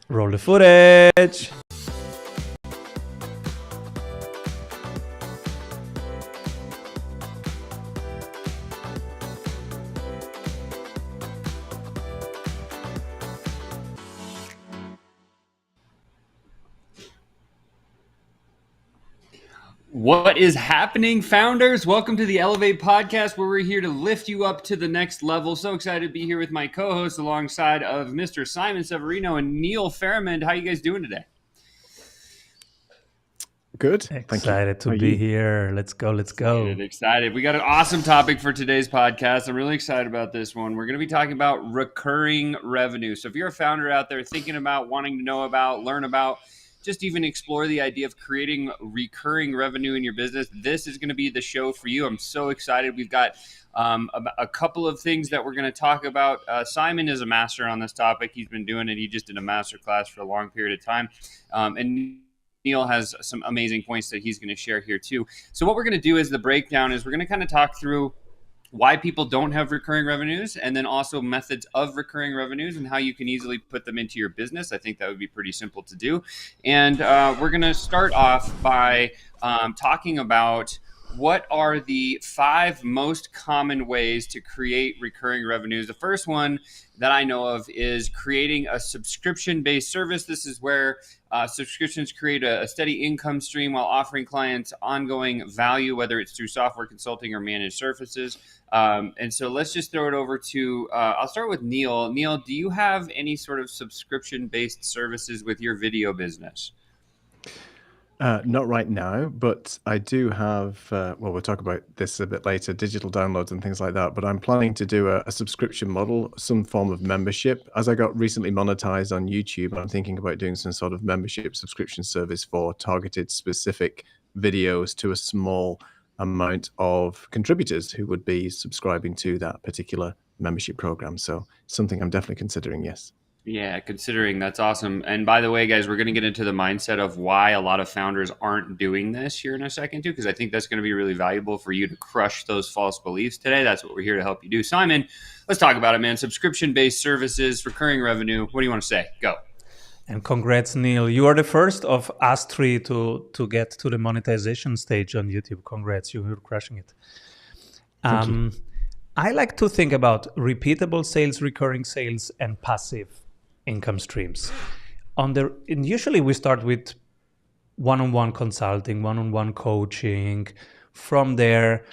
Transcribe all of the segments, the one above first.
Roll the footage. What is happening, founders? Welcome to the Elevate podcast, where we're here to lift you up to the next level. So excited to be here with my co-host alongside of Mr. Simon Severino and Neil Fairmond. How you guys doing today? Good. Excited to be here. Let's go. Excited. We got an awesome topic for today's podcast. I'm really excited about this one. We're going to be talking about recurring revenue. So if you're a founder out there thinking about, wanting to know about, learn about, just even explore the idea of creating recurring revenue in your business, this is going to be the show for you. I'm so excited. We've got a couple of things that we're going to talk about. Simon is a master on this topic. He's been doing it. He just did a master class for a long period of time. And Neil has some amazing points that he's going to share here too. So what we're going to do is the breakdown is we're going to kind of talk through why people don't have recurring revenues, and then also methods of recurring revenues and how you can easily put them into your business. I think that would be pretty simple to do. And we're going to start off by talking about what are the 5 most common ways to create recurring revenues. The first one that I know of is creating a subscription-based service. This is where subscriptions create a steady income stream while offering clients ongoing value, whether it's through software consulting or managed services. And so let's just throw it over to, I'll start with Neil. Neil, do you have any sort of subscription-based services with your video business? Not right now, but I do have, we'll talk about this a bit later, digital downloads and things like that, but I'm planning to do a subscription model, some form of membership. As I got recently monetized on YouTube, I'm thinking about doing some sort of membership subscription service for targeted specific videos to a small amount of contributors who would be subscribing to that particular membership program. So something I'm definitely considering, yes. Yeah, considering, that's awesome. And by the way, guys, we're going to get into the mindset of why a lot of founders aren't doing this here in a second too, because I think that's going to be really valuable for you to crush those false beliefs today. That's what we're here to help you do. Simon, let's talk about it, man. Subscription-based services, recurring revenue. What do you want to say? Go. And congrats, Neil. You are the first of us 3 to get to the monetization stage on YouTube. Congrats, you're crushing it. Thank you. I like to think about repeatable sales, recurring sales, and passive income streams. And usually we start with one-on-one consulting, one-on-one coaching. From there,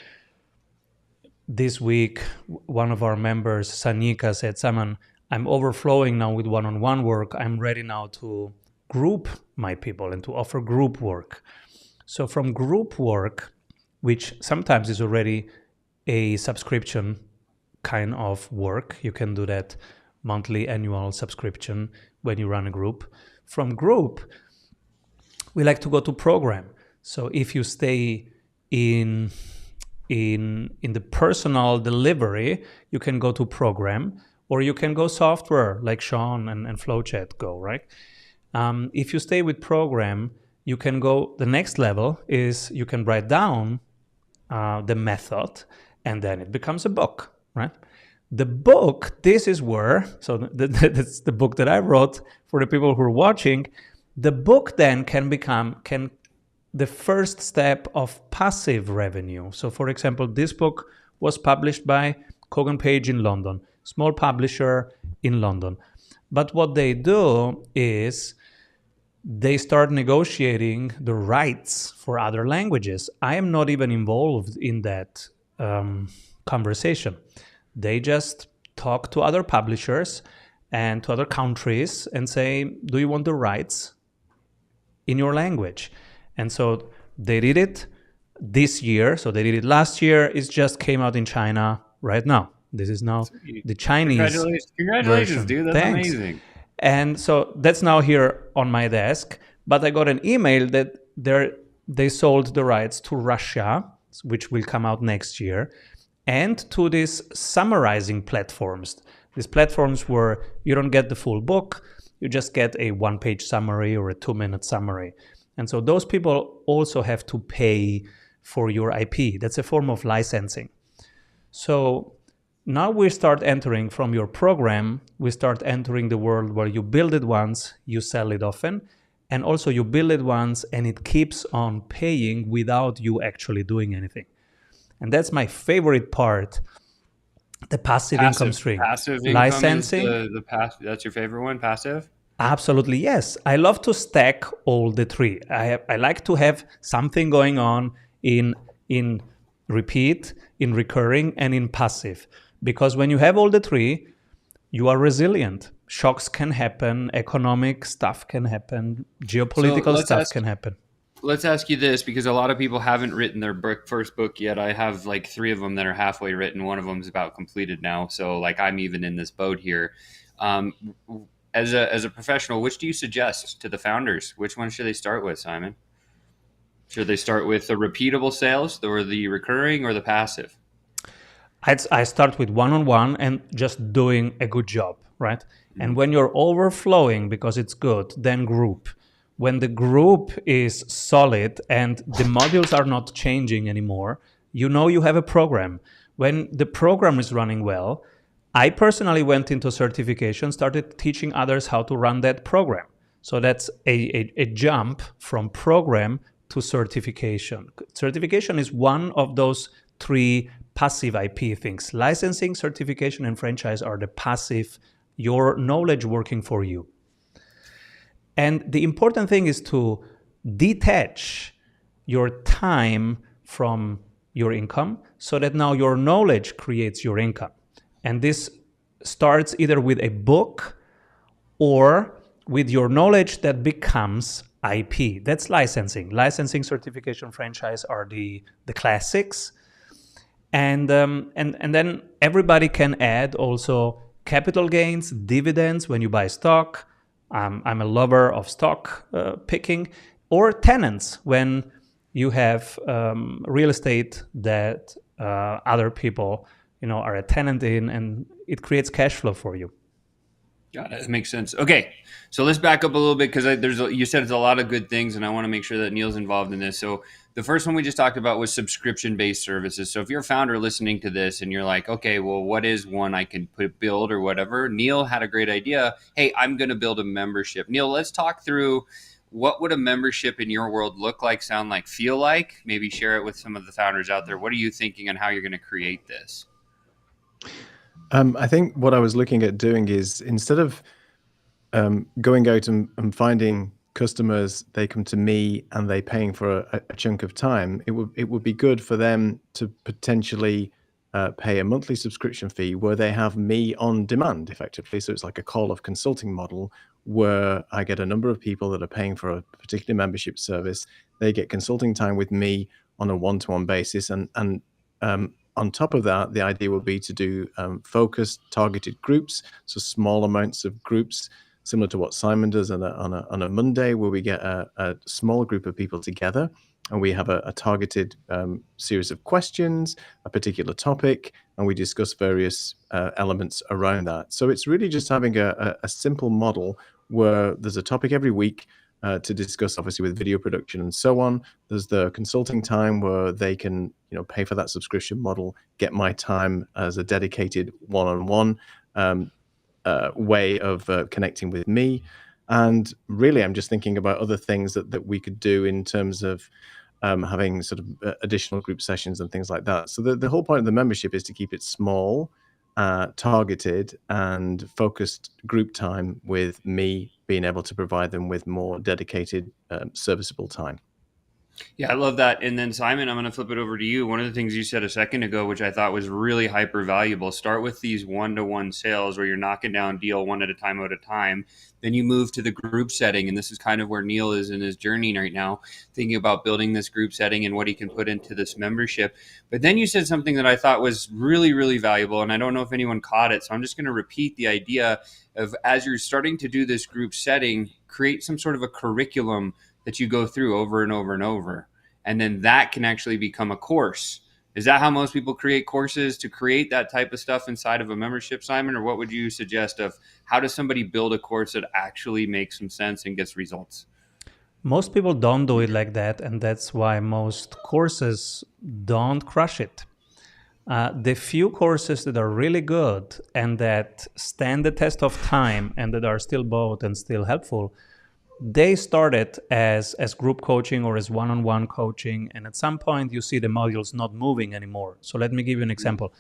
this week, one of our members, Sanika, said, Simon, I'm overflowing now with one-on-one work. I'm ready now to group my people and to offer group work. So from group work, which sometimes is already a subscription kind of work, you can do that monthly, annual subscription when you run a group. From group, we like to go to program. So if you stay in the personal delivery, you can go to program, or you can go software like Sean and Flowchat go, right? If you stay with program, you can go, the next level is you can write down the method, and then it becomes a book, right? The book, this is where, so that's the book that I wrote for the people who are watching. The book then can become the first step of passive revenue. So for example, this book was published by Kogan Page in London, small publisher in London. But what they do is they start negotiating the rights for other languages. I am not even involved in that conversation. They just talk to other publishers and to other countries and say, do you want the rights in your language? And so they did it this year. So they did it last year. It just came out in China right now. This is now the Chinese Congratulations, dude. That's Thanks. Amazing. And so that's now here on my desk. But I got an email that they sold the rights to Russia, which will come out next year, and to these summarizing platforms. These platforms where you don't get the full book, you just get a 1-page summary or a 2-minute summary. And so those people also have to pay for your IP. That's a form of licensing. So Now we start entering from your program, we start entering the world where you build it once, you sell it often, and also you build it once and it keeps on paying without you actually doing anything. And that's my favorite part, the passive income stream. Passive income is Licensing, the passive. That's your favorite one, passive? absolutely yes. I love to stack all the three. I like to have something going on in repeat, in recurring, and in passive. Because when you have all the three, you are resilient. Shocks can happen, economic stuff can happen, geopolitical stuff can happen. Let's ask you this, because a lot of people haven't written their first book yet. I have like 3 of them that are halfway written. One of them is about completed now. So like I'm even in this boat here. As a professional, which do you suggest to the founders? Which one should they start with, Simon? Should they start with the repeatable sales or the recurring or the passive? I start with one-on-one and just doing a good job, right? And when you're overflowing because it's good, then group. When the group is solid and the modules are not changing anymore, you know you have a program. When the program is running well, I personally went into certification, started teaching others how to run that program. So that's a jump from program to certification. Certification is one of those 3 passive IP things. Licensing, certification, and franchise are the passive, your knowledge working for you. And the important thing is to detach your time from your income so that now your knowledge creates your income. And this starts either with a book or with your knowledge that becomes IP. That's licensing. Licensing, certification, franchise are the classics. And then everybody can add also capital gains, dividends when you buy stock. I'm a lover of stock picking, or tenants when you have real estate that other people are a tenant in, and it creates cash flow for you. Got it. That makes sense. Okay, so let's back up a little bit, because you said it's a lot of good things, and I want to make sure that Neil's involved in this. So the first one we just talked about was subscription-based services. So if you're a founder listening to this and you're like, okay, well, what is one I can build or whatever? Neil had a great idea. Hey, I'm going to build a membership. Neil, let's talk through what would a membership in your world look like, sound like, feel like? Maybe share it with some of the founders out there. What are you thinking on how you're going to create this? I think what I was looking at doing is, instead of going out and finding customers, they come to me and they paying for a chunk of time, it would be good for them to potentially pay a monthly subscription fee where they have me on demand, effectively. So it's like a call of consulting model where I get a number of people that are paying for a particular membership service. They get consulting time with me on a one-to-one basis, and on top of that, the idea would be to do focused, targeted groups, so small amounts of groups, similar to what Simon does on a Monday, where we get a small group of people together and we have a targeted series of questions, a particular topic, and we discuss various elements around that. So it's really just having a simple model where there's a topic every week to discuss, obviously with video production and so on. There's the consulting time where they can, pay for that subscription model, get my time as a dedicated one-on-one way of connecting with me. And really, I'm just thinking about other things that we could do in terms of having sort of additional group sessions and things like that. So the whole point of the membership is to keep it small, targeted, and focused group time, with me being able to provide them with more dedicated, serviceable time. Yeah, I love that. And then Simon, I'm going to flip it over to you. One of the things you said a second ago, which I thought was really hyper valuable, start with these one-to-one sales where you're knocking down deal one at a time. Then you move to the group setting. And this is kind of where Neil is in his journey right now, thinking about building this group setting and what he can put into this membership. But then you said something that I thought was really, really valuable. And I don't know if anyone caught it. So I'm just going to repeat the idea of, as you're starting to do this group setting, create some sort of a curriculum that you go through over and over and over. And then that can actually become a course. Is that how most people create courses, to create that type of stuff inside of a membership, Simon? Or what would you suggest of how does somebody build a course that actually makes some sense and gets results? Most people don't do it like that. And that's why most courses don't crush it. The few courses that are really good and that stand the test of time and that are still bought and still helpful, they started as group coaching or as one-on-one coaching, and at some point you see the modules not moving anymore. So let me give you an example.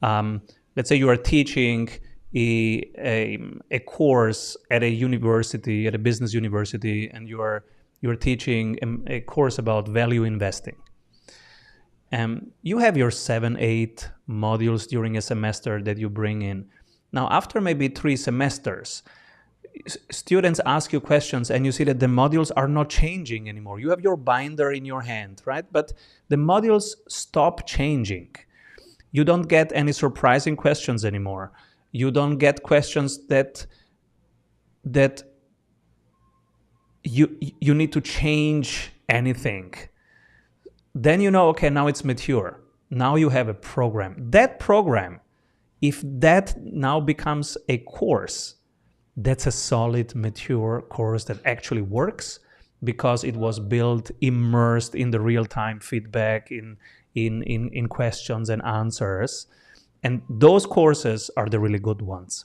Let's say you are teaching a course at a university, at a business university, and you're teaching a course about value investing. You have your 7-8 modules during a semester that you bring in. Now, after maybe 3 semesters, students ask you questions and you see that the modules are not changing anymore. You have your binder in your hand, right? But the modules stop changing. You don't get any surprising questions anymore. You don't get questions that you need to change anything. Then you know, okay, now it's mature. Now you have a program. That program, if that now becomes a course, that's a solid, mature course that actually works because it was built, immersed in the real-time feedback, in questions and answers. And those courses are the really good ones.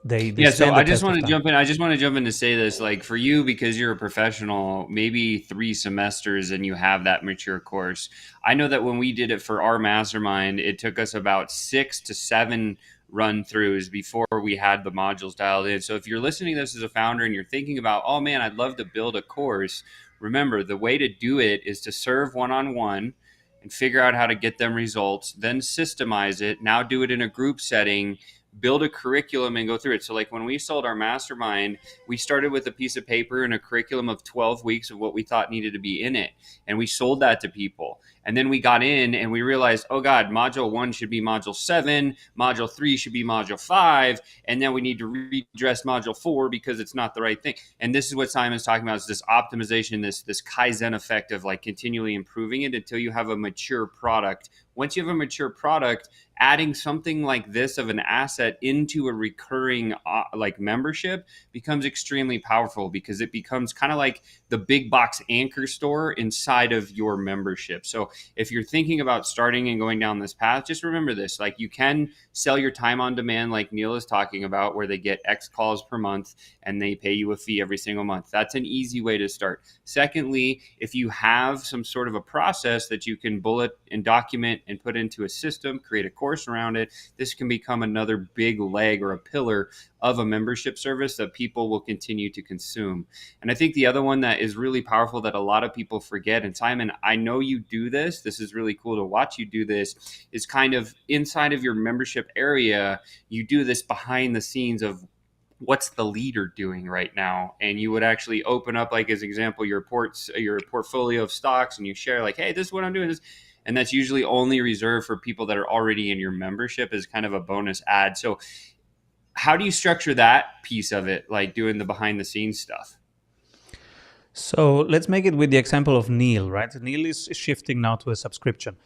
They so I just want to jump in. I just want to jump in to say this, like for you, because you're a professional, maybe 3 semesters and you have that mature course. I know that when we did it for our mastermind, it took us about 6 to 7 run throughs before we had the modules dialed in. So if you're listening to this as a founder and you're thinking about, oh man, I'd love to build a course, remember the way to do it is to serve one-on-one and figure out how to get them results, then systemize it. Now do it in a group setting, build a curriculum and go through it. So like when we sold our mastermind, we started with a piece of paper and a curriculum of 12 weeks of what we thought needed to be in it. And we sold that to people. And then we got in and we realized, oh God, module 1 should be module 7, module 3 should be module 5. And then we need to redress module 4 because it's not the right thing. And this is what Simon's talking about, is this optimization, this Kaizen effect of like continually improving it until you have a mature product. Once you have a mature product, adding something like this of an asset into a recurring like membership becomes extremely powerful because it becomes kind of like the big box anchor store inside of your membership. So if you're thinking about starting and going down this path, just remember this, like you can sell your time on demand like Neil is talking about, where they get X calls per month and they pay you a fee every single month. That's an easy way to start. Secondly, if you have some sort of a process that you can bullet and document and put into a system, create a course around it, this can become another big leg or a pillar of a membership service that people will continue to consume. And I think the other one that is really powerful that a lot of people forget, and Simon, I know you do this is really cool to watch you do this, is kind of inside of your membership area, you do this behind the scenes of what's the leader doing right now. And you would actually open up, like as example, your portfolio of stocks, and you share like, hey, this is what I'm doing. And that's usually only reserved for people that are already in your membership as kind of a bonus ad. So how do you structure that piece of it, like doing the behind the scenes stuff? So let's make it with the example of Neil, right? Neil is shifting now to a subscription.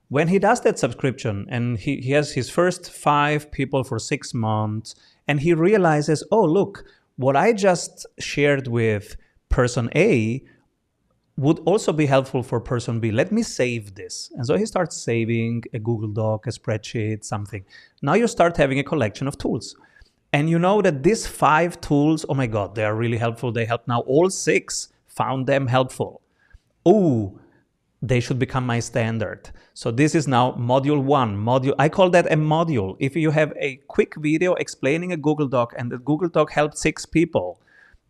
When he does that subscription and he has his first 5 people for 6 months, and he realizes, oh, look, what I just shared with person A would also be helpful for person B. Let me save this. And so he starts saving a Google Doc, a spreadsheet, something. Now you start having a collection of tools. And you know that these 5 tools, oh my God, they are really helpful. They help now. All 6 found them helpful. Oh, they should become my standard. So this is now module 1. I call that a module. If you have a quick video explaining a Google Doc and the Google Doc helped 6 people,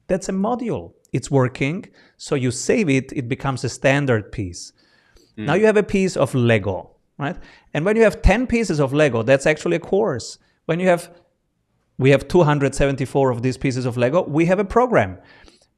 that's a module. It's working. So you save it, it becomes a standard piece. Now you have a piece of Lego, right? And when you have 10 pieces of Lego, that's actually a course. When we have 274 of these pieces of Lego, we have a program,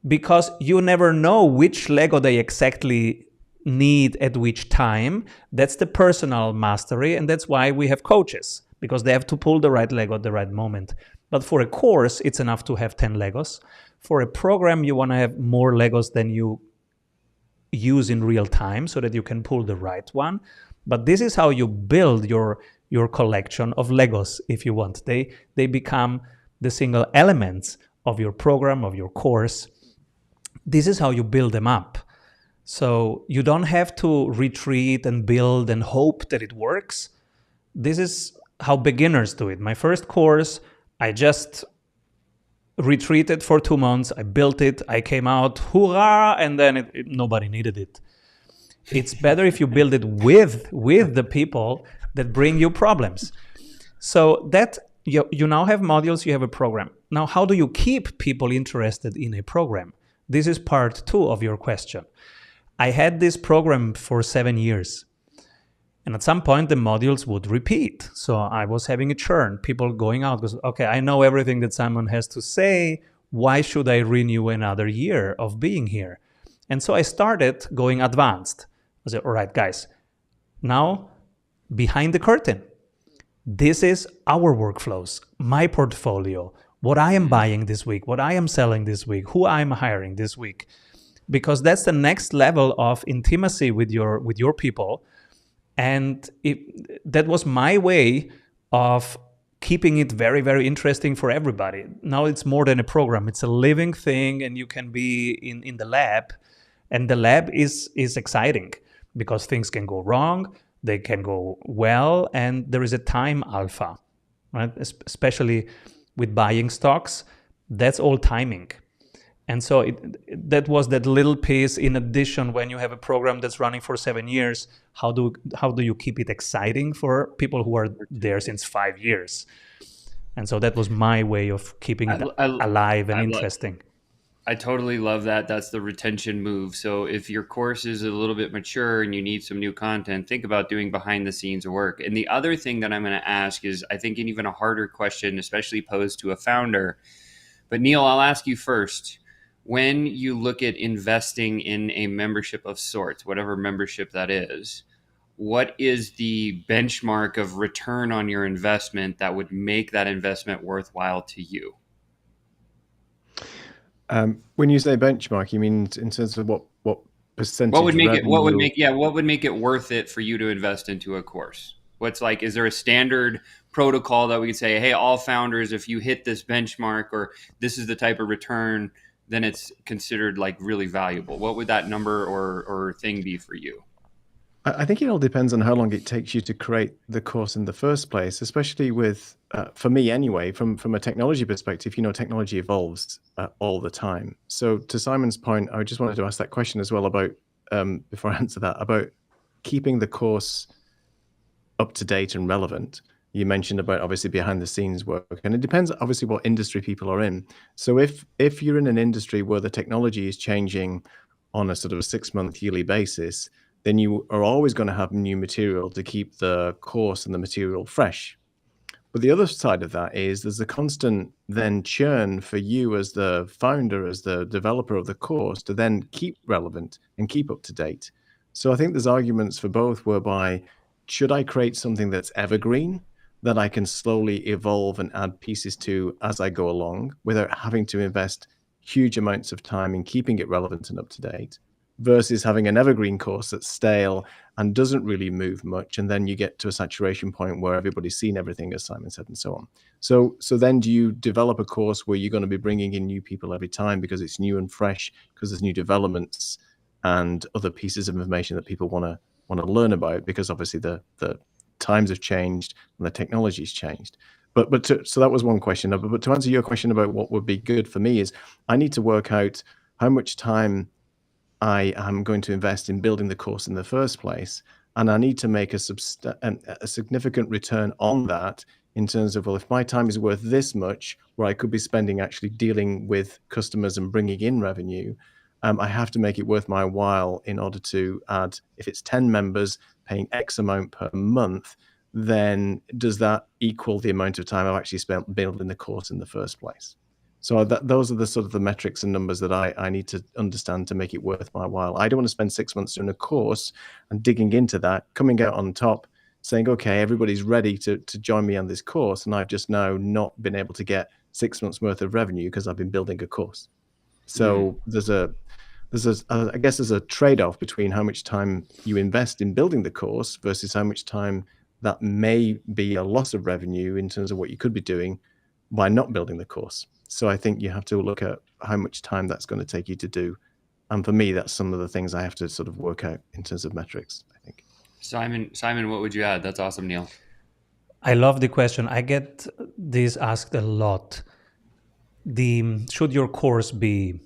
because you never know which Lego they exactly need at which time. That's the personal mastery, and that's why we have coaches, because they have to pull the right Lego at the right moment. But for a course, it's enough to have 10 Legos. For a program, you want to have more Legos than you use in real time so that you can pull the right one. But this is how you build your collection of Legos, if you want. They become the single elements of your program, of your course. This is how you build them up. So you don't have to retreat and build and hope that it works. This is how beginners do it. My first course, I just retreated for 2 months. I built it. I came out, hoorah, and then nobody needed it. It's better if you build it with the people that bring you problems. So that you now have modules, you have a program. Now, how do you keep people interested in a program? This is part 2 of your question. I had this program for 7 years. And at some point, the modules would repeat. So I was having a churn, people going out because, okay, I know everything that Simon has to say. Why should I renew another year of being here? And so I started going advanced. I said, all right, guys, now behind the curtain, this is our workflows, my portfolio, what I am buying this week, what I am selling this week, who I'm hiring this week. Because that's the next level of intimacy with your people. And that was my way of keeping it very, very interesting for everybody. Now it's more than a program. It's a living thing, and you can be in the lab. And the lab is exciting because things can go wrong, they can go well, and there is a time alpha, right? Especially with buying stocks, that's all timing. And so that was that little piece. In addition, when you have a program that's running for 7 years, how do you keep it exciting for people who are there since 5 years? And so that was my way of keeping it alive and interesting. I totally love that. That's the retention move. So if your course is a little bit mature and you need some new content, think about doing behind the scenes work. And the other thing that I'm going to ask is, I think, an even a harder question, especially posed to a founder. But Neil, I'll ask you first. When you look at investing in a membership of sorts, whatever membership that is, what is the benchmark of return on your investment that would make that investment worthwhile to you? When you say benchmark, you mean in terms of what percentage? What would make it worth it for you to invest into a course? Is there a standard protocol that we could say, hey, all founders, if you hit this benchmark or this is the type of return, then it's considered like really valuable? What would that number or thing be for you? I think it all depends on how long it takes you to create the course in the first place, especially with, for me anyway, from a technology perspective, technology evolves all the time. So to Simon's point, I just wanted to ask that question as well about, before I answer that, about keeping the course up to date and relevant. You mentioned about obviously behind the scenes work, and it depends obviously what industry people are in. So if you're in an industry where the technology is changing on a sort of a 6-month yearly basis, then you are always going to have new material to keep the course and the material fresh. But the other side of that is there's a constant then churn for you as the founder, as the developer of the course, to then keep relevant and keep up to date. So I think there's arguments for both, whereby should I create something that's evergreen, that I can slowly evolve and add pieces to as I go along without having to invest huge amounts of time in keeping it relevant and up to date, versus having an evergreen course that's stale and doesn't really move much. And then you get to a saturation point where everybody's seen everything, as Simon said, and so on. So then do you develop a course where you're going to be bringing in new people every time because it's new and fresh, because there's new developments and other pieces of information that people want to learn about, because obviously the times have changed and the technology's changed. So that was one question. But to answer your question about what would be good for me is, I need to work out how much time I am going to invest in building the course in the first place, and I need to make a significant return on that, in terms of, well, if my time is worth this much, where I could be spending actually dealing with customers and bringing in revenue, I have to make it worth my while in order to add, if it's 10 members paying X amount per month, then does that equal the amount of time I've actually spent building the course in the first place? So those are the sort of the metrics and numbers that I need to understand to make it worth my while. I don't want to spend 6 months doing a course and digging into that, coming out on top, saying, okay, everybody's ready to join me on this course, and I've just now not been able to get 6 months worth of revenue because I've been building a course. So there's a trade-off between how much time you invest in building the course versus how much time that may be a loss of revenue in terms of what you could be doing by not building the course. So I think you have to look at how much time that's going to take you to do. And for me, that's some of the things I have to sort of work out in terms of metrics, I think. Simon, what would you add? That's awesome, Neil. I love the question. I get this asked a lot. Should your course be,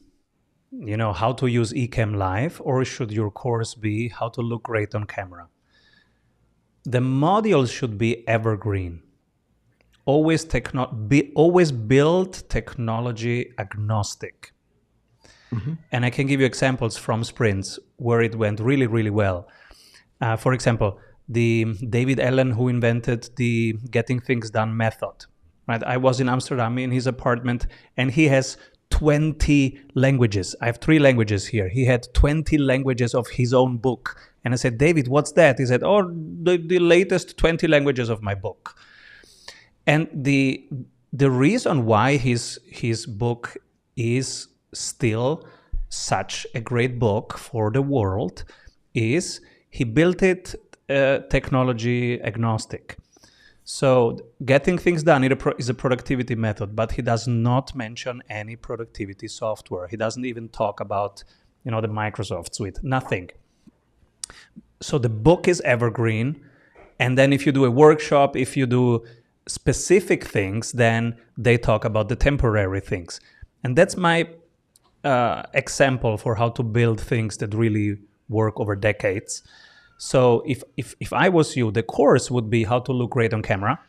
how to use Ecamm Live, or should your course be how to look great on camera? The modules should be evergreen. Always build technology agnostic. Mm-hmm. And I can give you examples from sprints where it went really, really well. For example, the David Allen, who invented the getting things done method, right? I was in Amsterdam in his apartment, and he has 20 languages. I have 3 languages here. He had 20 languages of his own book. And I said, David, what's that? He said, oh, the latest 20 languages of my book. And the reason why his book is still such a great book for the world is he built it technology agnostic. So getting things done is a productivity method, but he does not mention any productivity software. He doesn't even talk about, the Microsoft suite, nothing. So the book is evergreen. And then if you do a workshop, if you do specific things, then they talk about the temporary things. And that's my example for how to build things that really work over decades. So if I was you, the course would be how to look great on camera.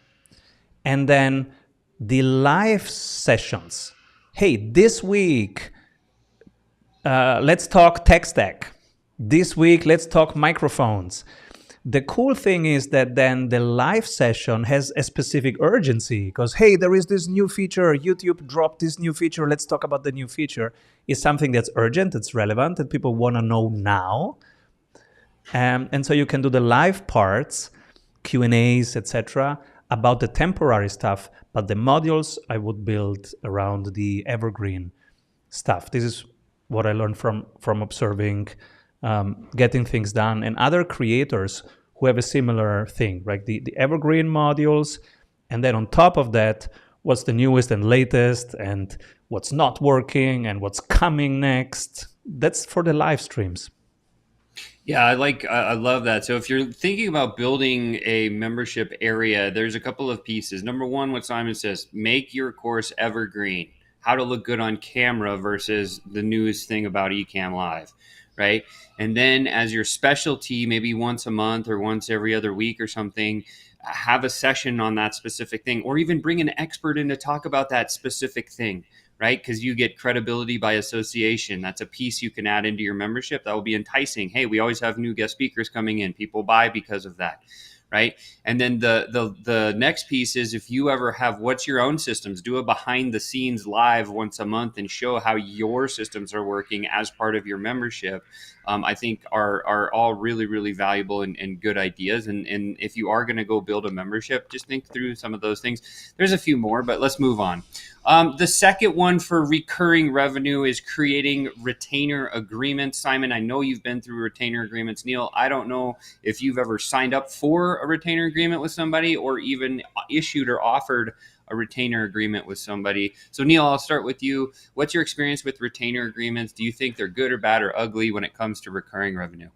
And then the live sessions. Hey, this week, let's talk tech stack. This week, let's talk microphones. The cool thing is that then the live session has a specific urgency because, hey, there is this new feature. YouTube dropped this new feature. Let's talk about the new feature. It's something that's urgent, it's relevant, that people want to know now. And so you can do the live parts, Q&As, etc., about the temporary stuff, but the modules I would build around the evergreen stuff. This is what I learned from observing Getting Things Done and other creators who have a similar thing, right? The evergreen modules, and then on top of that, what's the newest and latest, and what's not working, and what's coming next. That's for the live streams. Yeah, I love that. So if you're thinking about building a membership area, there's a couple of pieces. Number one, what Simon says, make your course evergreen. How to look good on camera versus the newest thing about Ecamm Live, right? And then as your specialty, maybe once a month or once every other week or something, have a session on that specific thing, or even bring an expert in to talk about that specific thing, right? Because you get credibility by association. That's a piece you can add into your membership that will be enticing. Hey, we always have new guest speakers coming in. People buy because of that, right? And then the next piece is, if you ever have what's your own systems, do a behind the scenes live once a month and show how your systems are working as part of your membership. I think are all really, really valuable and good ideas. And if you are going to go build a membership, just think through some of those things. There's a few more, but let's move on. The second one for recurring revenue is creating retainer agreements. Simon, I know you've been through retainer agreements. Neil, I don't know if you've ever signed up for a retainer agreement with somebody or even issued or offered a retainer agreement with somebody. So Neil, I'll start with you. What's your experience with retainer agreements? Do you think they're good or bad or ugly when it comes to recurring revenue?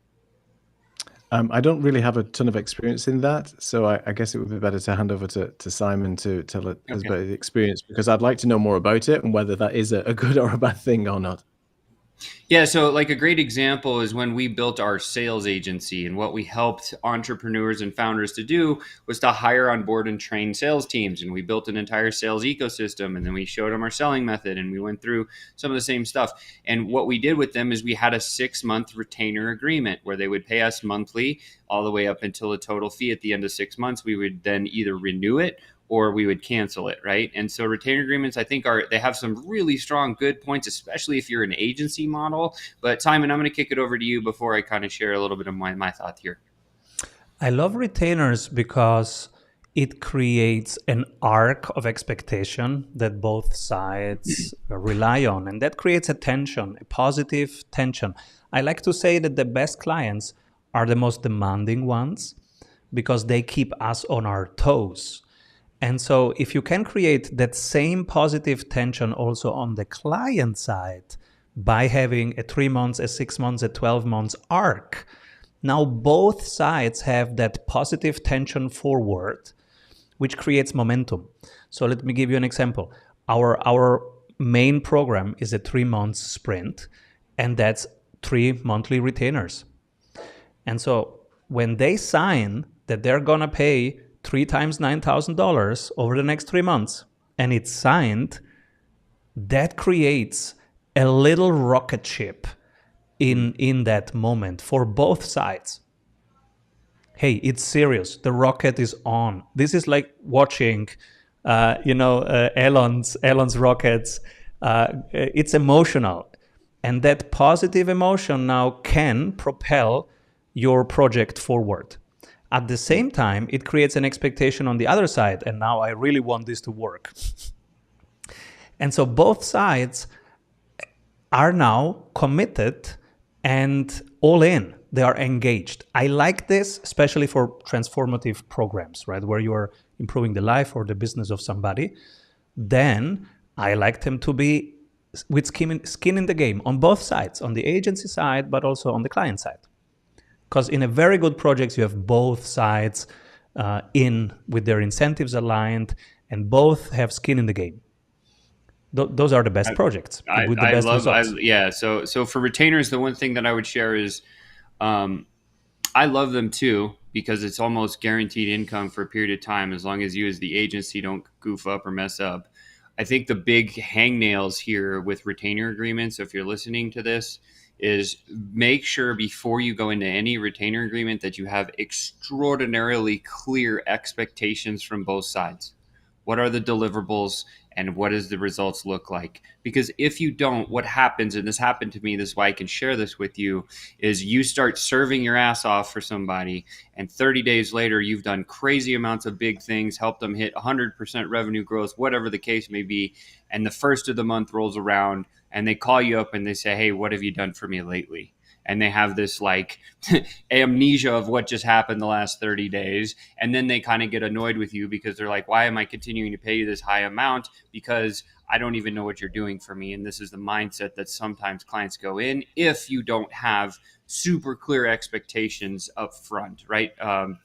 I don't really have a ton of experience in that, so I guess it would be better to hand over to Simon to tell us about the experience, because I'd like to know more about it and whether that is a good or a bad thing or not. Yeah, so like a great example is when we built our sales agency, and what we helped entrepreneurs and founders to do was to hire on board and train sales teams. And we built an entire sales ecosystem, and then we showed them our selling method, and we went through some of the same stuff. And what we did with them is we had a 6-month retainer agreement where they would pay us monthly all the way up until a total fee. At the end of 6 months, we would then either renew it or we would cancel it, right? And so retainer agreements, I think, they have some really strong, good points, especially if you're an agency model. But Simon, I'm going to kick it over to you before I kind of share a little bit of my thought here. I love retainers because it creates an arc of expectation that both sides rely on. And that creates a tension, a positive tension. I like to say that the best clients are the most demanding ones because they keep us on our toes. And so if you can create that same positive tension also on the client side by having a 3 months, a 6 months, a 12 months arc, now both sides have that positive tension forward, which creates momentum. So let me give you an example. Our main program is a 3-month sprint, and that's 3 monthly retainers. And so when they sign that they're gonna pay 3 times $9,000 over the next 3 months, and it's signed, that creates a little rocket ship in that moment for both sides. Hey, it's serious. The rocket is on. This is like watching, Elon's rockets. It's emotional, and that positive emotion now can propel your project forward. At the same time, it creates an expectation on the other side, and now I really want this to work. And so both sides are now committed and all in. They are engaged. I like this, especially for transformative programs, right? Where you are improving the life or the business of somebody. Then I like them to be with skin in the game on both sides, on the agency side, but also on the client side. Because in a very good project, you have both sides in with their incentives aligned, and both have skin in the game. Those are the best projects with the best results. So for retainers, the one thing that I would share is I love them too, because it's almost guaranteed income for a period of time as long as you as the agency don't goof up or mess up. I think the big hangnails here with retainer agreements, if you're listening to this, is make sure before you go into any retainer agreement that you have extraordinarily clear expectations from both sides. What are the deliverables and what does the results look like? Because if you don't, what happens, and this happened to me, this is why I can share this with you, is you start serving your ass off for somebody, and 30 days later, you've done crazy amounts of big things, helped them hit 100% revenue growth, whatever the case may be, and the first of the month rolls around, and they call you up and they say, hey, what have you done for me lately? And they have this like amnesia of what just happened the last 30 days. And then they kind of get annoyed with you because they're like, why am I continuing to pay you this high amount? Because I don't even know what you're doing for me. And this is the mindset that sometimes clients go in if you don't have super clear expectations up front, right?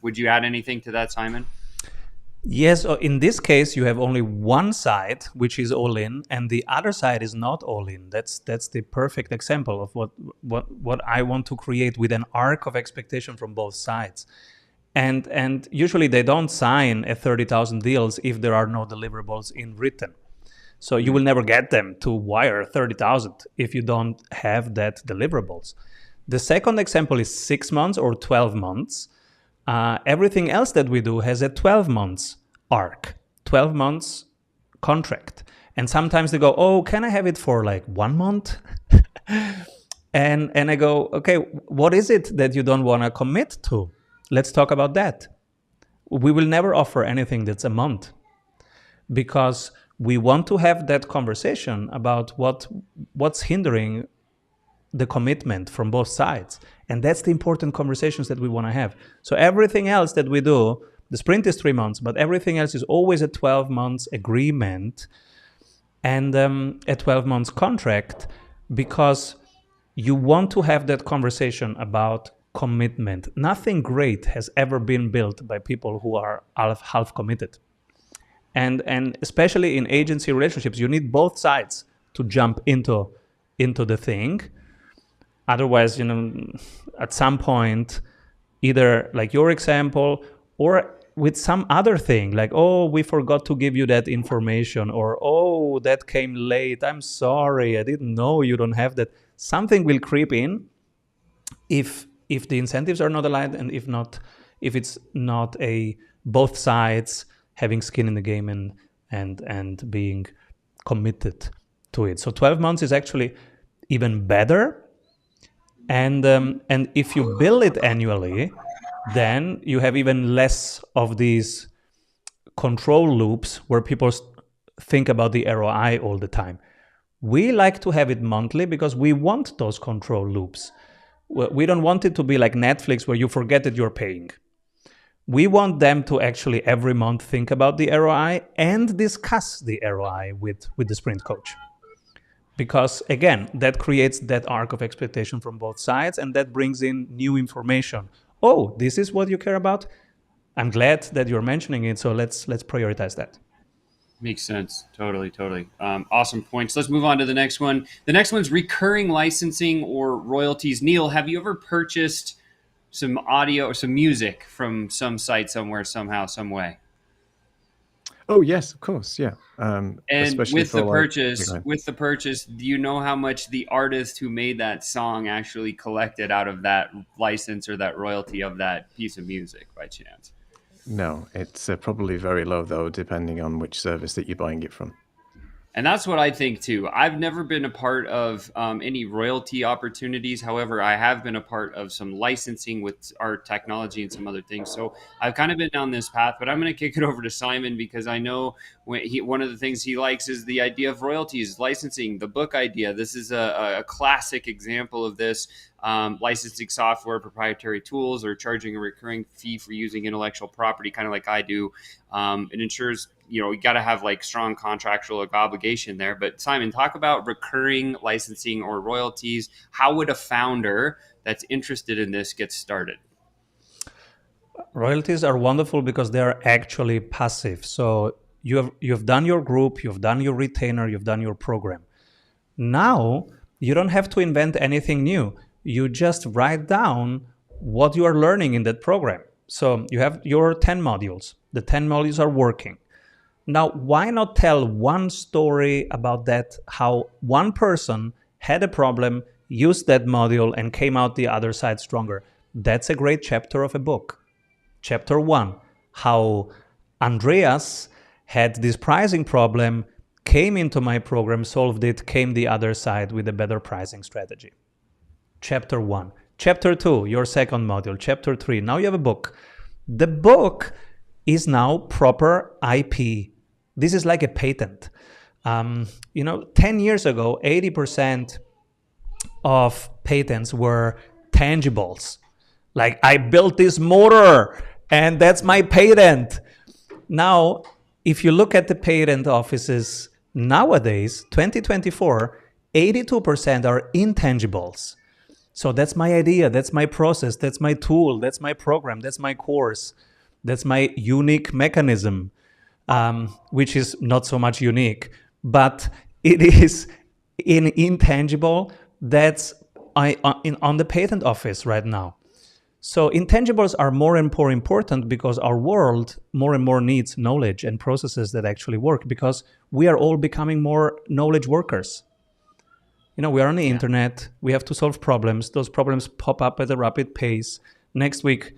Would you add anything to that, Simon? Yes, in this case, you have only one side, which is all in, and the other side is not all in. That's the perfect example of what I want to create with an arc of expectation from both sides. And usually they don't sign a 30,000 deals if there are no deliverables in written. So you will never get them to wire 30,000 if you don't have that deliverables. The second example is 6 months or 12 months. Everything else that we do has a 12 months arc, 12 months contract. And sometimes they go, oh, can I have it for like 1 month? and I go, okay, what is it that you don't want to commit to? Let's talk about that. We will never offer anything that's a month because we want to have that conversation about what's hindering the commitment from both sides. And that's the important conversations that we want to have. So everything else that we do, the sprint is 3 months, but everything else is always a 12 months agreement and a 12 months contract, because you want to have that conversation about commitment. Nothing great has ever been built by people who are half committed. And especially in agency relationships, you need both sides to jump into the thing. Otherwise, at some point, either like your example or with some other thing, like, oh, we forgot to give you that information, or, oh, that came late. I'm sorry. I didn't know you don't have that. Something will creep in if the incentives are not aligned, and if it's not both sides having skin in the game and being committed to it. So 12 months is actually even better. And if you bill it annually, then you have even less of these control loops where people think about the ROI all the time. We like to have it monthly because we want those control loops. We don't want it to be like Netflix where you forget that you're paying. We want them to actually every month think about the ROI and discuss the ROI with the sprint coach. Because again, that creates that arc of expectation from both sides, and that brings in new information. Oh, this is what you care about? I'm glad that you're mentioning it. So let's prioritize that. Makes sense. Totally, totally. Awesome points. Let's move on to the next one. The next one's recurring licensing or royalties. Neil, have you ever purchased some audio or some music from some site somewhere, somehow, some way? Oh yes, of course, yeah. And Especially for like, yeah, go ahead. with the purchase, do you know how much the artist who made that song actually collected out of that license or that royalty of that piece of music by chance? No, it's probably very low though, depending on which service that you're buying it from. And that's what I think too. I've never been a part of any royalty opportunities. However, I have been a part of some licensing with our technology and some other things. So I've kind of been down this path, but I'm going to kick it over to Simon because I know one of the things he likes is the idea of royalties, licensing, the book idea. This is a classic example of this. Licensing software, proprietary tools, or charging a recurring fee for using intellectual property, kind of like I do. It ensures, you got to have like strong contractual obligation there. But Simon, talk about recurring licensing or royalties. How would a founder that's interested in this get started? Royalties are wonderful because they are actually passive. So you've done your group, you've done your retainer, you've done your program. Now you don't have to invent anything new. You just write down what you are learning in that program. So you have your 10 modules. The 10 modules are working. Now, why not tell one story about that, how one person had a problem, used that module, and came out the other side stronger? That's a great chapter of a book. Chapter 1, how Andreas had this pricing problem, came into my program, solved it, came the other side with a better pricing strategy. Chapter 1. Chapter 2, your second module. Chapter 3, now you have a book. The book is now proper IP. This is like a patent. 10 years ago, 80% of patents were tangibles. Like, I built this motor and that's my patent. Now, if you look at the patent offices nowadays, 2024, 82% are intangibles. So that's my idea, that's my process, that's my tool, that's my program, that's my course, that's my unique mechanism, which is not so much unique, but it is intangible. That's on the patent office right now. So intangibles are more and more important because our world more and more needs knowledge and processes that actually work, because we are all becoming more knowledge workers. We are on the internet. We have to solve problems. Those problems pop up at a rapid pace. Next week,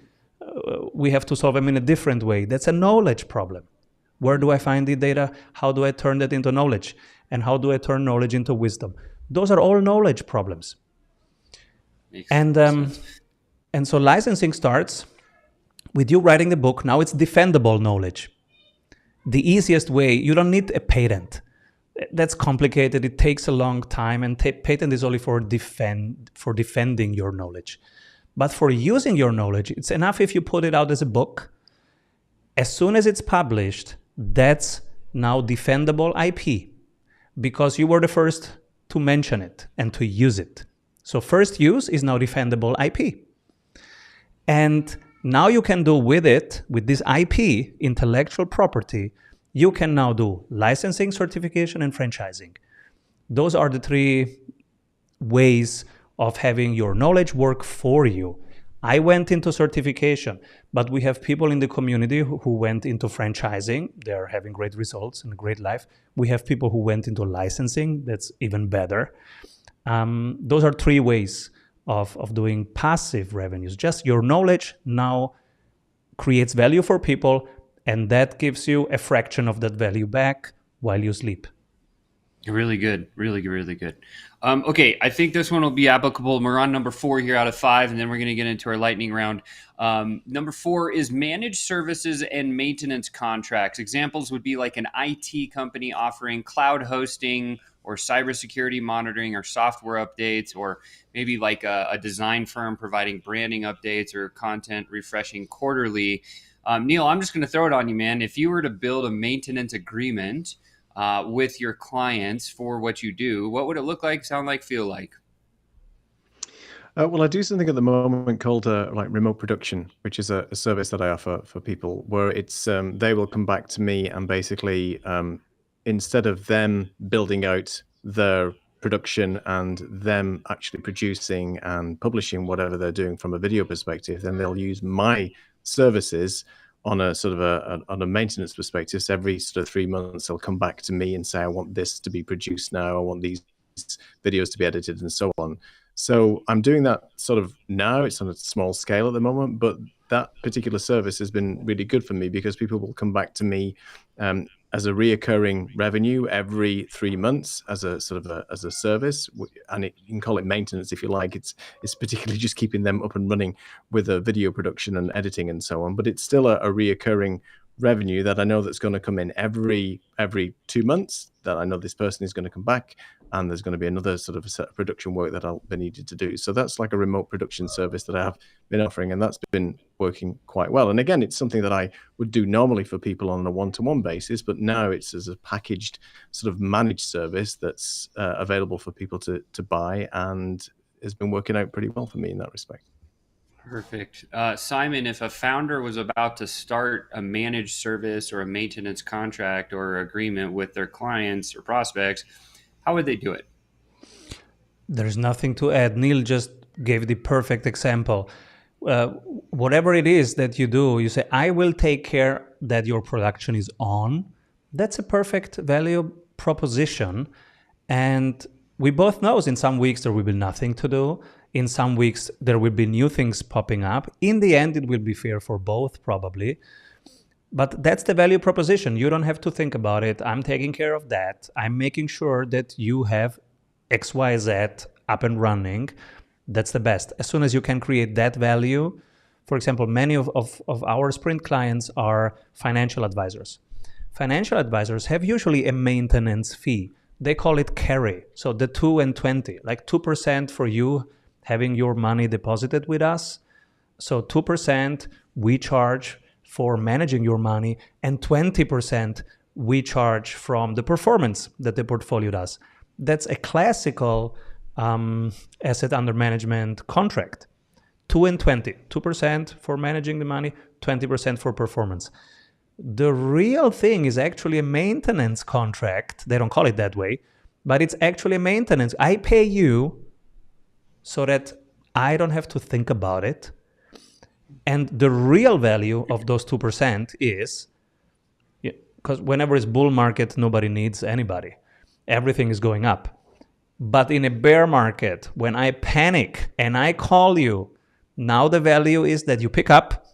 we have to solve them in a different way. That's a knowledge problem. Where do I find the data? How do I turn that into knowledge? And how do I turn knowledge into wisdom? Those are all knowledge problems. And so licensing starts with you writing the book. Now it's defendable knowledge. The easiest way, you don't need a patent. That's complicated. It takes a long time, and patent is only for defending your knowledge. But for using your knowledge, it's enough if you put it out as a book. As soon as it's published, that's now defendable IP, because you were the first to mention it and to use it. So first use is now defendable IP. And now you can do with it, with this IP, intellectual property, you can now do licensing, certification, and franchising. Those are the three ways of having your knowledge work for you. I went into certification, but we have people in the community who went into franchising. They're having great results and a great life. We have people who went into licensing. That's even better. Those are three ways of doing passive revenues. Just your knowledge now creates value for people, and that gives you a fraction of that value back while you sleep. Really good. Really good. Really good. Okay, I think this one will be applicable. We're on number 4 here out of 5, and then we're going to get into our lightning round. Number 4 is managed services and maintenance contracts. Examples would be like an IT company offering cloud hosting or cybersecurity monitoring or software updates, or maybe like a design firm providing branding updates or content refreshing quarterly. Neil, I'm just going to throw it on you, man. If you were to build a maintenance agreement with your clients for what you do, what would it look like, sound like, feel like? Well, I do something at the moment called like remote production, which is a service that I offer for people, where it's they will come back to me and basically instead of them building out their production and them actually producing and publishing whatever they're doing from a video perspective, then they'll use my services on a sort of on a maintenance perspective. So every sort of 3 months, they'll come back to me and say, I want this to be produced now. I want these videos to be edited and so on. So I'm doing that sort of now. It's on a small scale at the moment, but that particular service has been really good for me because people will come back to me as a reoccurring revenue every 3 months as a sort of as a service, and you can call it maintenance if you like. It's particularly just keeping them up and running with a video production and editing and so on. But it's still a reoccurring revenue that I know that's going to come in every 2 months. That I know this person is going to come back, and there's going to be another sort of a set of production work that I'll be needed to do. So that's like a remote production service that I have been offering, and that's been working quite well. And again, it's something that I would do normally for people on a one-to-one basis, but now it's as a packaged sort of managed service that's available for people to buy, and has been working out pretty well for me in that respect. Perfect. Simon, if a founder was about to start a managed service or a maintenance contract or agreement with their clients or prospects, how would they do it? There's nothing to add. Neil just gave the perfect example. Whatever it is that you do, you say, I will take care that your production is on. That's a perfect value proposition. And we both know in some weeks there will be nothing to do. In some weeks, there will be new things popping up. In the end, it will be fair for both, probably. But that's the value proposition. You don't have to think about it. I'm taking care of that. I'm making sure that you have XYZ up and running. That's the best. As soon as you can create that value, for example, many of our Sprint clients are financial advisors. Financial advisors have usually a maintenance fee. They call it carry. So the 2 and 20, like 2% for you having your money deposited with us. So 2% we charge for managing your money, and 20% we charge from the performance that the portfolio does. That's a classical asset under management contract. 2 and 20, 2% for managing the money, 20% for performance. The real thing is actually a maintenance contract. They don't call it that way, but it's actually a maintenance. I pay you so that I don't have to think about it. And the real value of those 2% is, because whenever it's bull market, nobody needs anybody. Everything is going up. But in a bear market, when I panic and I call you, now the value is that you pick up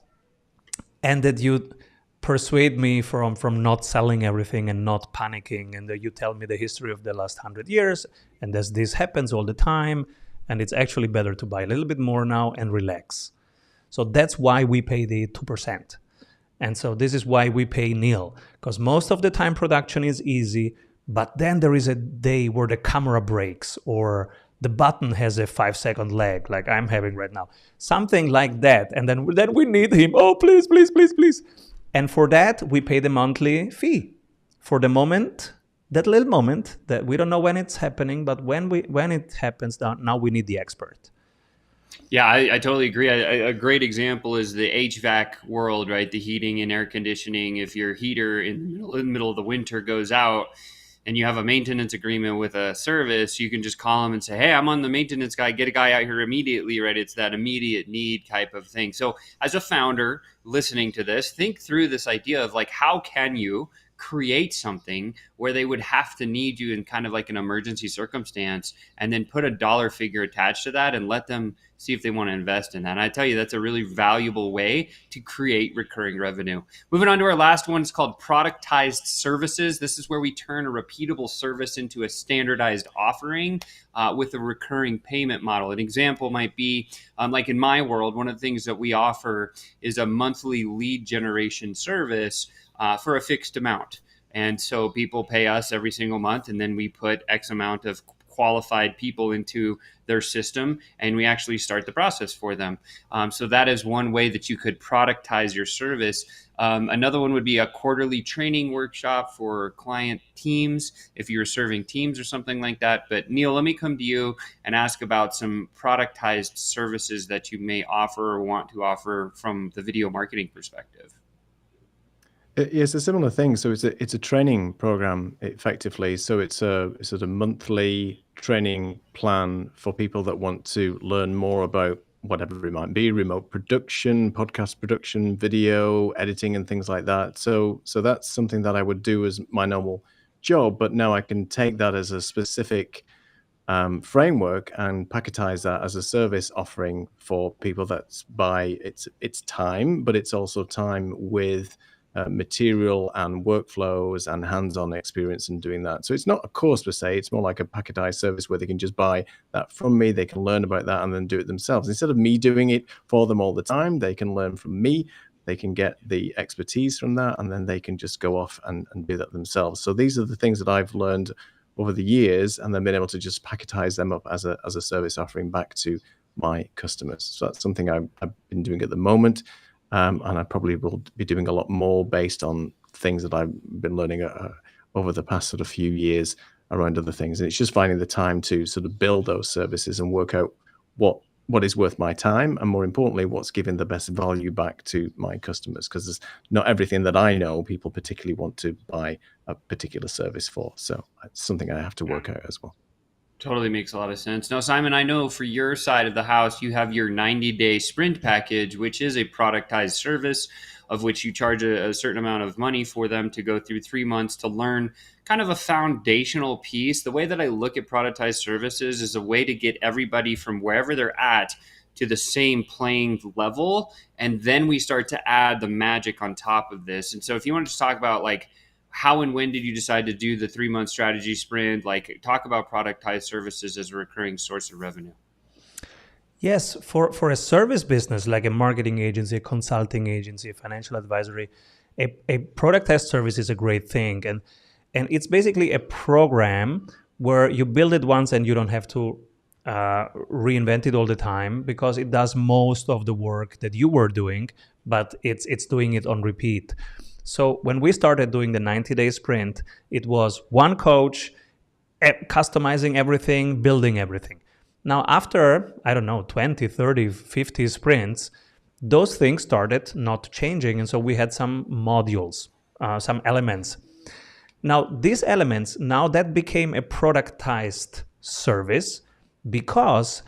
and that you persuade me from not selling everything and not panicking, and that you tell me the history of the last 100 years, and as this happens all the time, and it's actually better to buy a little bit more now and relax. So that's why we pay the 2%. And so this is why we pay Neil, because most of the time production is easy, but then there is a day where the camera breaks or the button has a 5-second lag, like I'm having right now. Something like that. And then we need him. Oh, please, please, please, please. And for that, we pay the monthly fee. For the moment, that little moment that we don't know when it's happening, but when it happens, now we need the expert. Yeah, I totally agree. A great example is the HVAC world, right? The heating and air conditioning. If your heater in the middle of the winter goes out and you have a maintenance agreement with a service, you can just call them and say, hey, I'm on the maintenance guy. Get a guy out here immediately, right? It's that immediate need type of thing. So as a founder listening to this, think through this idea of like, how can you create something where they would have to need you in kind of like an emergency circumstance, and then put a dollar figure attached to that and let them see if they want to invest in that. And I tell you, that's a really valuable way to create recurring revenue. Moving on to our last one, it's called productized services. This is where we turn a repeatable service into a standardized offering with a recurring payment model. An example might be, like in my world, one of the things that we offer is a monthly lead generation service for a fixed amount. And so people pay us every single month, and then we put X amount of qualified people into their system, and we actually start the process for them. So that is one way that you could productize your service. Another one would be a quarterly training workshop for client teams, if you're serving teams or something like that. But Neil, let me come to you and ask about some productized services that you may offer or want to offer from the video marketing perspective. It's a similar thing. So it's a training program effectively. So it's a sort of monthly training plan for people that want to learn more about whatever it might be: remote production, podcast production, video editing, and things like that. So that's something that I would do as my normal job, but now I can take that as a specific framework and packetize that as a service offering for people that's buy. It's time, but it's also time with material and workflows and hands-on experience in doing that. So it's not a course per se, it's more like a packetized service where they can just buy that from me, they can learn about that and then do it themselves. Instead of me doing it for them all the time, they can learn from me, they can get the expertise from that, and then they can just go off and do that themselves. So these are the things that I've learned over the years, and then been able to just packetize them up as a service offering back to my customers. So that's something I've been doing at the moment. And I probably will be doing a lot more based on things that I've been learning over the past sort of few years around other things. And it's just finding the time to sort of build those services and work out what is worth my time, and more importantly, what's giving the best value back to my customers. Because there's not everything that I know people particularly want to buy a particular service for. So it's something I have to work out as well. Totally makes a lot of sense. Now, Simon, I know for your side of the house, you have your 90-day sprint package, which is a productized service of which you charge a certain amount of money for them to go through 3 months to learn kind of a foundational piece. The way that I look at productized services is a way to get everybody from wherever they're at to the same playing level. And then we start to add the magic on top of this. And so if you want to talk about like, how and when did you decide to do the 3-month strategy sprint? Like, talk about productized services as a recurring source of revenue. Yes, for a service business like a marketing agency, a consulting agency, a financial advisory, a productized service is a great thing. And it's basically a program where you build it once and you don't have to reinvent it all the time, because it does most of the work that you were doing, but it's doing it on repeat. So when we started doing the 90-day sprint, it was one coach, customizing everything, building everything. Now, after, 20, 30, 50 sprints, those things started not changing. And so we had some modules, some elements. Now, these elements, now that became a productized service, because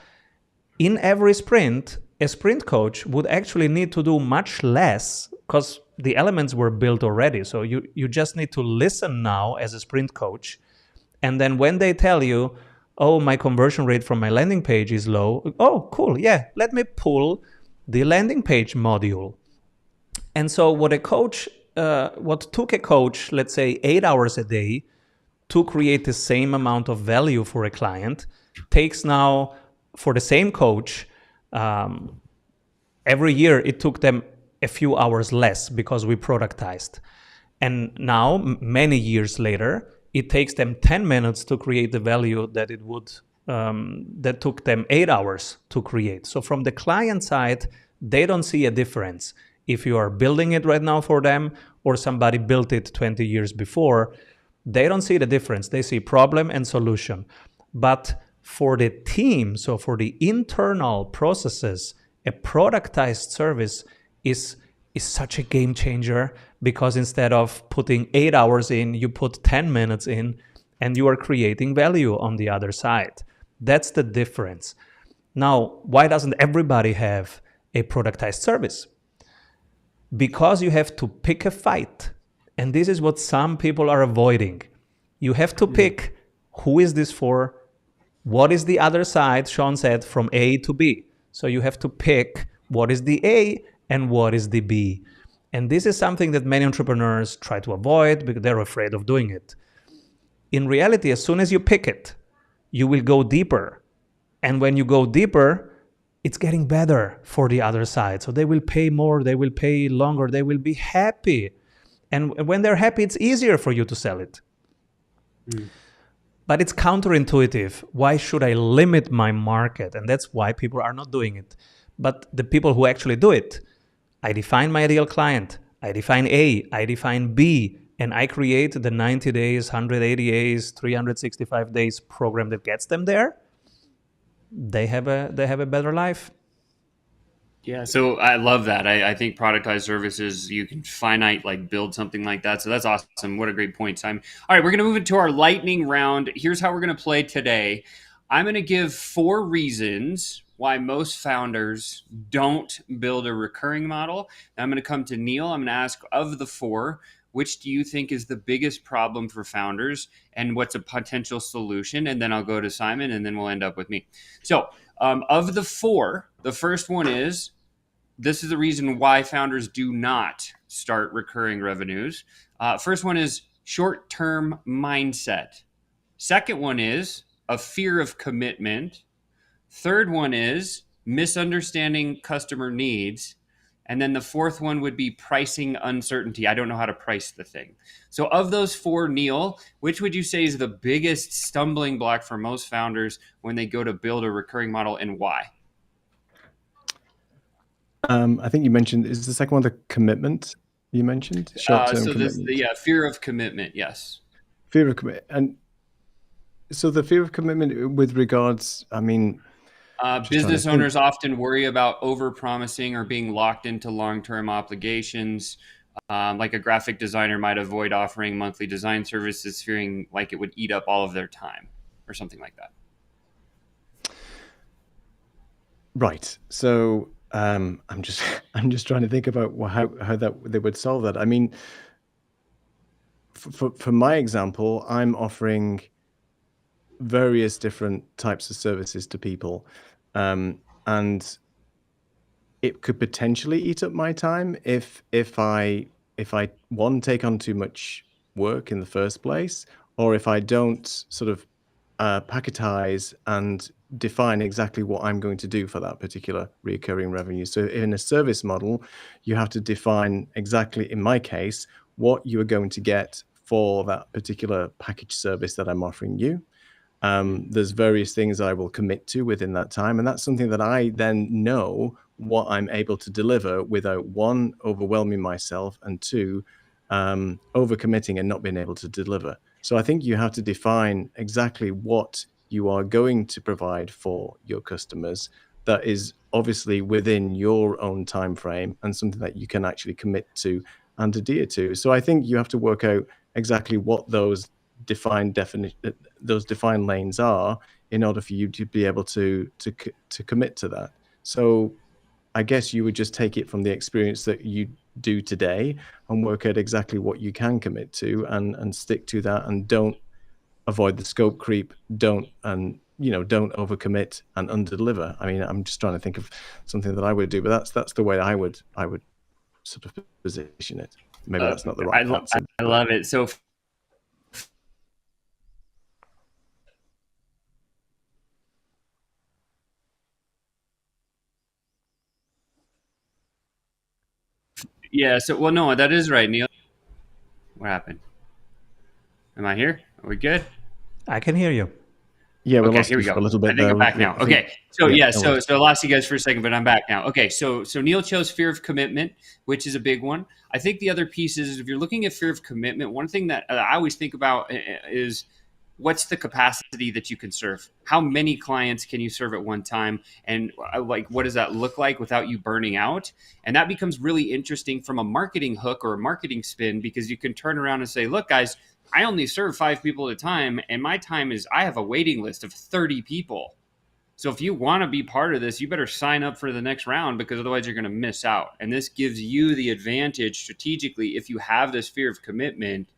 in every sprint, a sprint coach would actually need to do much less, because the elements were built already. So you just need to listen now as a sprint coach. And then when they tell you, oh, my conversion rate from my landing page is low. Oh, cool. Yeah, let me pull the landing page module. And so what took a coach, let's say 8 hours a day to create the same amount of value for a client, takes now for the same coach, every year it took them a few hours less because we productized. And now, many years later, it takes them 10 minutes to create the value that it would that took them 8 hours to create. So from the client side, they don't see a difference if you are building it right now for them or somebody built it 20 years before. They don't see the difference. They see problem and solution. But for the team, so for the internal processes, a productized service is such a game changer, because instead of putting 8 hours in, you put 10 minutes in and you are creating value on the other side. That's the difference. Now, why doesn't everybody have a productized service? Because you have to pick a fight. And this is what some people are avoiding. You have to pick, who is this for? What is the other side? Sean said from A to B. So you have to pick what is the A and what is the B. And this is something that many entrepreneurs try to avoid because they're afraid of doing it. In reality, as soon as you pick it, you will go deeper. And when you go deeper, it's getting better for the other side. So they will pay more, they will pay longer, they will be happy. And when they're happy, it's easier for you to sell it. But it's counterintuitive. Why should I limit my market? And that's why people are not doing it. But the people who actually do it, I define my ideal client. I define A, I define B, and I create the 90 days, 180 days, 365 days program that gets them there. They have a better life. Yeah, so I love that. I think productized services, you can finite like build something like that. So that's awesome. What a great point, Simon. All right, we're going to move into our lightning round. Here's how we're going to play today. I'm going to give 4 reasons why most founders don't build a recurring model. Now I'm going to come to Neil. I'm going to ask, of the 4, which do you think is the biggest problem for founders and what's a potential solution? And then I'll go to Simon and then we'll end up with me. So of the 4, the first one is, this is the reason why founders do not start recurring revenues. First one is short-term mindset. Second one is a fear of commitment. Third one is misunderstanding customer needs. And then the fourth one would be pricing uncertainty. I don't know how to price the thing. So of those 4, Neil, which would you say is the biggest stumbling block for most founders when they go to build a recurring model, and why? I think you mentioned, is the second one the commitment you mentioned? Short-term so commitment. the fear of commitment, yes. Fear of commitment. And so the fear of commitment with regards, I mean, business owners often worry about over-promising or being locked into long-term obligations. Like a graphic designer might avoid offering monthly design services, fearing like it would eat up all of their time or something like that. Right. So I'm just trying to think about how that they would solve that. I mean, for my example, I'm offering various different types of services to people, and it could potentially eat up my time if I one, take on too much work in the first place, or if I don't sort of packetize and define exactly what I'm going to do for that particular recurring revenue. So in a service model, you have to define exactly, in my case, what you are going to get for that particular package service that I'm offering you. There's various things I will commit to within that time. And that's something that I then know what I'm able to deliver without, 1, overwhelming myself, and 2, overcommitting and not being able to deliver. So I think you have to define exactly what you are going to provide for your customers that is obviously within your own time frame and something that you can actually commit to and adhere to. So I think you have to work out exactly what those defined lanes are in order for you to be able to commit to that. So I guess you would just take it from the experience that you do today and work out exactly what you can commit to and stick to that, and don't avoid the scope creep, don't overcommit and underdeliver. I mean, I'm just trying to think of something that I would do, but that's the way I would sort of position it. Maybe that's not the right answer. I love it. So yeah, so well, no, that is right, Neil. What happened? Am I here? Are we good? I can hear you. Yeah, we Okay, lost here we you for go. a little bit I think I'm there. back now. Okay, so I lost you guys for a second, but I'm back now. Okay, so Neil chose fear of commitment, which is a big one. I think the other piece is, if you're looking at fear of commitment, one thing that I always think about is, what's the capacity that you can serve? How many clients can you serve at one time? And like, what does that look like without you burning out? And that becomes really interesting from a marketing hook or a marketing spin, because you can turn around and say, look, guys, I only serve 5 people at a time, and my time is, I have a waiting list of 30 people. So if you want to be part of this, you better sign up for the next round, because otherwise you're going to miss out. And this gives you the advantage strategically. If you have this fear of commitment,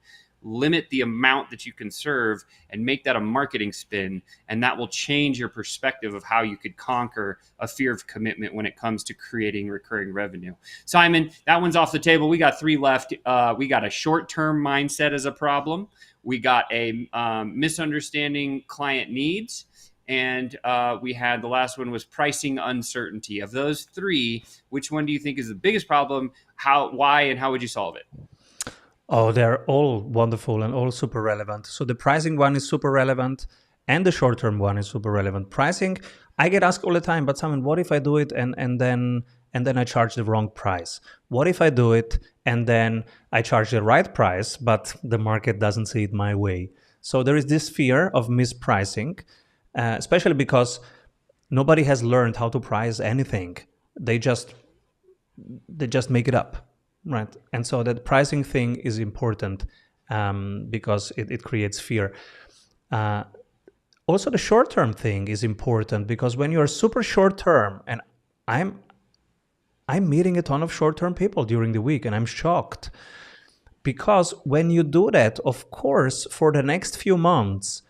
limit the amount that you can serve and make that a marketing spin. And that will change your perspective of how you could conquer a fear of commitment when it comes to creating recurring revenue. Simon, that one's off the table. We got 3 left. We got a short-term mindset as a problem. We got a misunderstanding client needs. And we had, the last one was pricing uncertainty. Of those 3, which one do you think is the biggest problem? Why, and how would you solve it? Oh, they're all wonderful and all super relevant. So the pricing one is super relevant and the short-term one is super relevant. Pricing, I get asked all the time, but Simon, what if I do it and then I charge the wrong price? What if I do it and then I charge the right price, but the market doesn't see it my way? So there is this fear of mispricing, especially because nobody has learned how to price anything. They just make it up, right? And so that pricing thing is important because it creates fear. Also, the short-term thing is important because when you're super short-term, and I'm meeting a ton of short-term people during the week, and I'm shocked because when you do that, of course, for the next few months,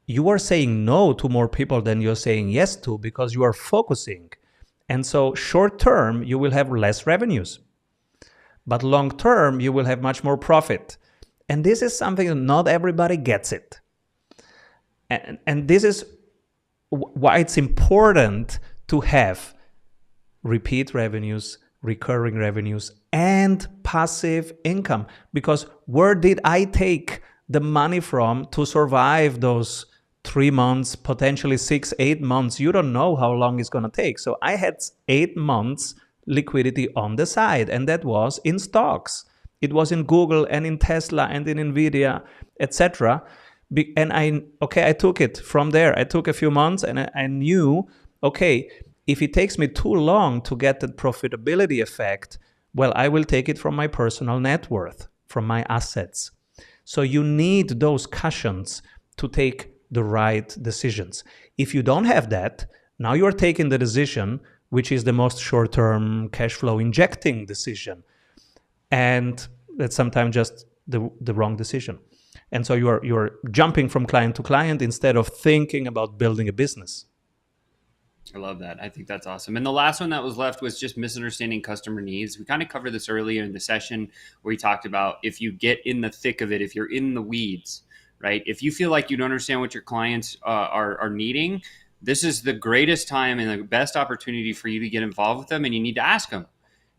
you are saying no to more people than you're saying yes to because you are focusing. And so short term, you will have less revenues. But long term, you will have much more profit. And this is something that not everybody gets it. And this is why it's important to have repeat revenues, recurring revenues, and passive income. Because where did I take the money from to survive those 3 months, potentially 6, 8 months? You don't know how long it's going to take. So I had 8 months liquidity on the side, and that was in stocks. It was in Google and in Tesla and in Nvidia, etc. And I took it from there. I took a few months and I knew, okay, if it takes me too long to get the profitability effect, well, I will take it from my personal net worth, from my assets. So you need those cushions to take the right decisions. If you don't have that, now you're taking the decision, which is the most short-term cash flow injecting decision. And that's sometimes just the wrong decision. And so you're jumping from client to client instead of thinking about building a business. I love that. I think that's awesome. And the last one that was left was just misunderstanding customer needs. We kind of covered this earlier in the session where we talked about if you get in the thick of it, if you're in the weeds, right? If you feel like you don't understand what your clients are needing, this is the greatest time and the best opportunity for you to get involved with them. And you need to ask them,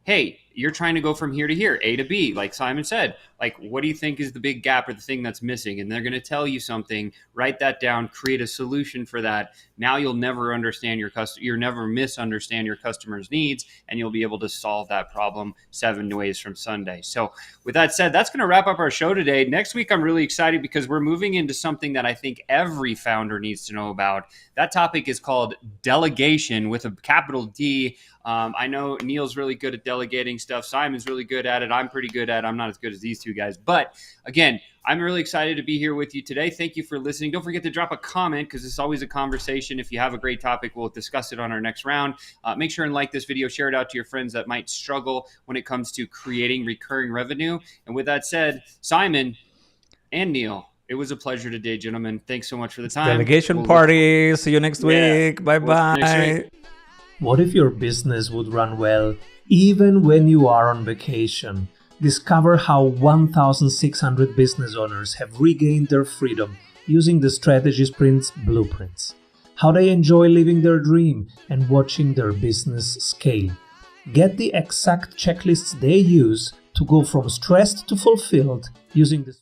hey, you're trying to go from here to here, A to B, like Simon said, like, what do you think is the big gap or the thing that's missing? And they're going to tell you something, write that down, create a solution for that. Now you'll never understand you'll never misunderstand your customer's needs, and you'll be able to solve that problem 7 ways from Sunday. So with that said, that's going to wrap up our show today. Next week, I'm really excited because we're moving into something that I think every founder needs to know about. That topic is called delegation with a capital D. I know Neil's really good at delegating stuff. Simon's really good at it. I'm pretty good at it. I'm not as good as these two guys. But again, I'm really excited to be here with you today. Thank you for listening. Don't forget to drop a comment because it's always a conversation. If you have a great topic, we'll discuss it on our next round. Make sure and like this video. Share it out to your friends that might struggle when it comes to creating recurring revenue. And with that said, Simon and Neil, it was a pleasure today, gentlemen. Thanks so much for the time. Delegation party. See you next week. Bye-bye. What if your business would run well even when you are on vacation? Discover how 1,600 business owners have regained their freedom using the Strategy Sprints blueprints. How they enjoy living their dream and watching their business scale. Get the exact checklists they use to go from stressed to fulfilled using this.